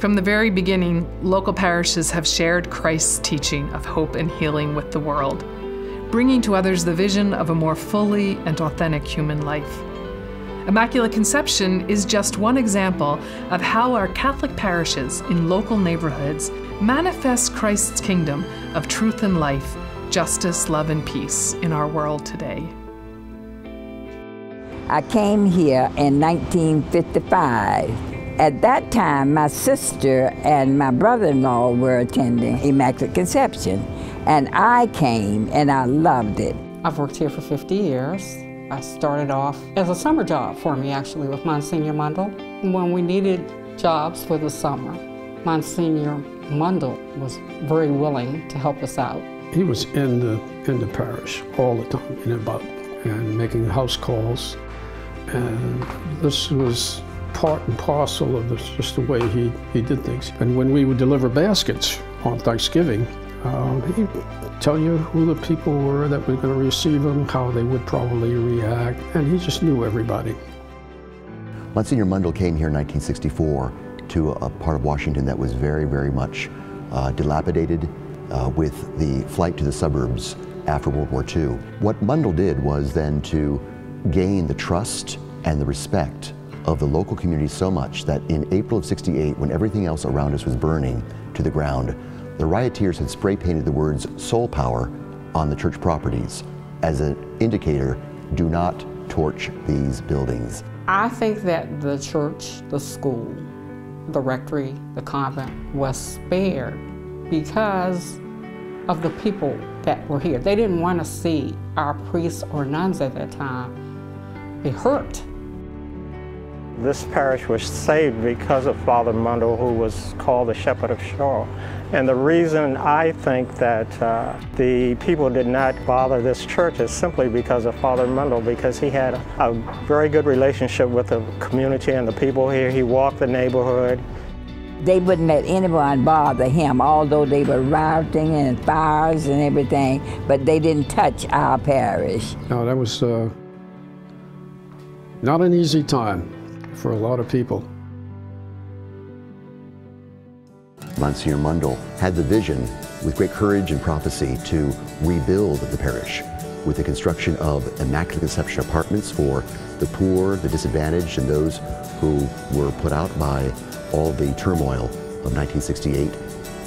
From the very beginning, local parishes have shared Christ's teaching of hope and healing with the world, bringing to others the vision of a more fully and authentic human life. Immaculate Conception is just one example of how our Catholic parishes in local neighborhoods manifest Christ's kingdom of truth and life, justice, love, and peace in our world today. I came here in 1955. At that time, my sister and my brother-in-law were attending Immaculate Conception, and I came and I loved it. I've worked here for 50 years. I started off as a summer job for me, actually, with Monsignor Mundell. When we needed jobs for the summer, Monsignor Mundell was very willing to help us out. He was in the parish all the time, and making house calls, and this was part and parcel of just the way he did things. And when we would deliver baskets on Thanksgiving, he'd tell you who the people were that were going to receive them, how they would probably react, and he just knew everybody. Monsignor Mundell came here in 1964 to a part of Washington that was very, very much dilapidated with the flight to the suburbs after World War II. What Mundell did was then to gain the trust and the respect of the local community so much that in April of '68, when everything else around us was burning to the ground, the rioters had spray painted the words "soul power" on the church properties as an indicator, do not torch these buildings. I think that the church, the school, the rectory, the convent was spared because of the people that were here. They didn't want to see our priests or nuns at that time be hurt. This parish was saved because of Father Mundell, who was called the Shepherd of Shaw. And the reason I think that the people did not bother this church is simply because of Father Mundell, because he had a very good relationship with the community and the people here. He walked the neighborhood. They wouldn't let anyone bother him, although they were rioting and fires and everything, but they didn't touch our parish. No, that was not an easy time for a lot of people. Monsignor Mundell had the vision, with great courage and prophecy, to rebuild the parish with the construction of Immaculate Conception apartments for the poor, the disadvantaged, and those who were put out by all the turmoil of 1968.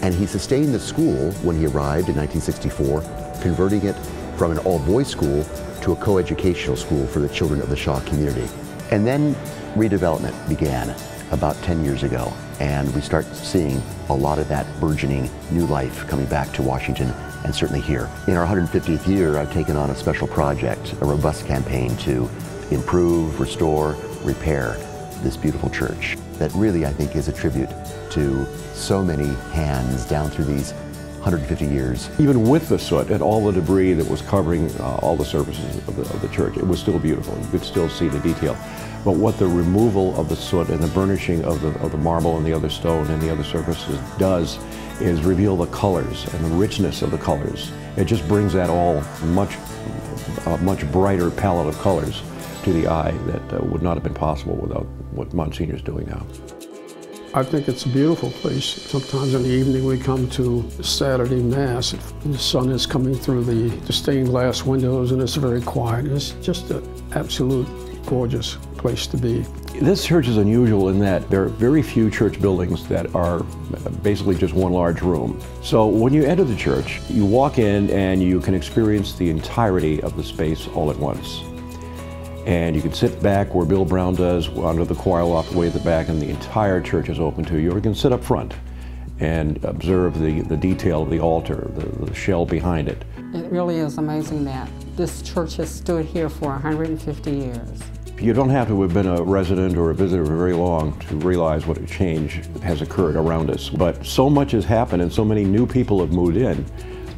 And he sustained the school when he arrived in 1964, converting it from an all-boys school to a co-educational school for the children of the Shaw community. And then redevelopment began about 10 years ago, and we start seeing a lot of that burgeoning new life coming back to Washington, and certainly here. In our 150th year, I've taken on a special project, a robust campaign to improve, restore, repair this beautiful church that really, I think, is a tribute to so many hands down through these 150 years. Even with the soot and all the debris that was covering all the surfaces of the church, it was still beautiful. You could still see the detail. But what the removal of the soot and the burnishing of the marble and the other stone and the other surfaces does is reveal the colors and the richness of the colors. It just brings that all a much brighter palette of colors to the eye that would not have been possible without what Monsignor's doing now. I think it's a beautiful place. Sometimes in the evening we come to Saturday Mass, and the sun is coming through the stained glass windows, and it's very quiet. It's just an absolute gorgeous place to be. This church is unusual in that there are very few church buildings that are basically just one large room. So when you enter the church, you walk in and you can experience the entirety of the space all at once. And you can sit back where Bill Brown does, under the choir loft way at the back, and the entire church is open to you. Or you can sit up front and observe the detail of the altar, the shell behind it. It really is amazing that this church has stood here for 150 years. You don't have to have been a resident or a visitor for very long to realize what a change has occurred around us. But so much has happened and so many new people have moved in.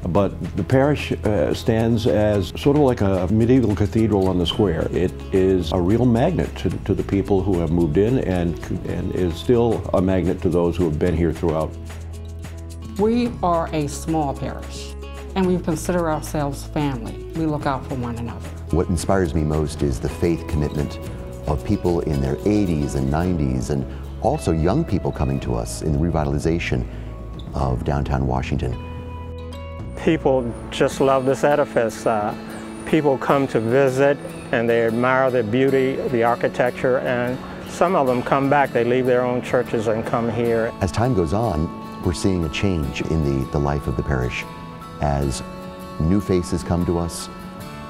But the parish stands as sort of like a medieval cathedral on the square. It is a real magnet to the people who have moved in and is still a magnet to those who have been here throughout. We are a small parish, and we consider ourselves family. We look out for one another. What inspires me most is the faith commitment of people in their 80s and 90s, and also young people coming to us in the revitalization of downtown Washington. People just love this edifice. People come to visit and they admire the beauty, the architecture, and some of them come back. They leave their own churches and come here. As time goes on, we're seeing a change in the life of the parish. As new faces come to us,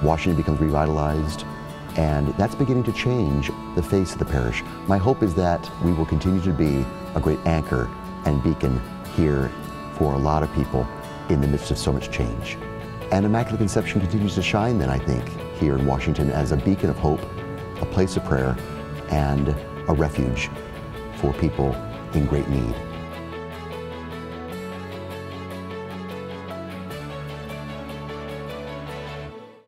Washington becomes revitalized, and that's beginning to change the face of the parish. My hope is that we will continue to be a great anchor and beacon here for a lot of people in the midst of so much change. And Immaculate Conception continues to shine then, I think, here in Washington as a beacon of hope, a place of prayer, and a refuge for people in great need.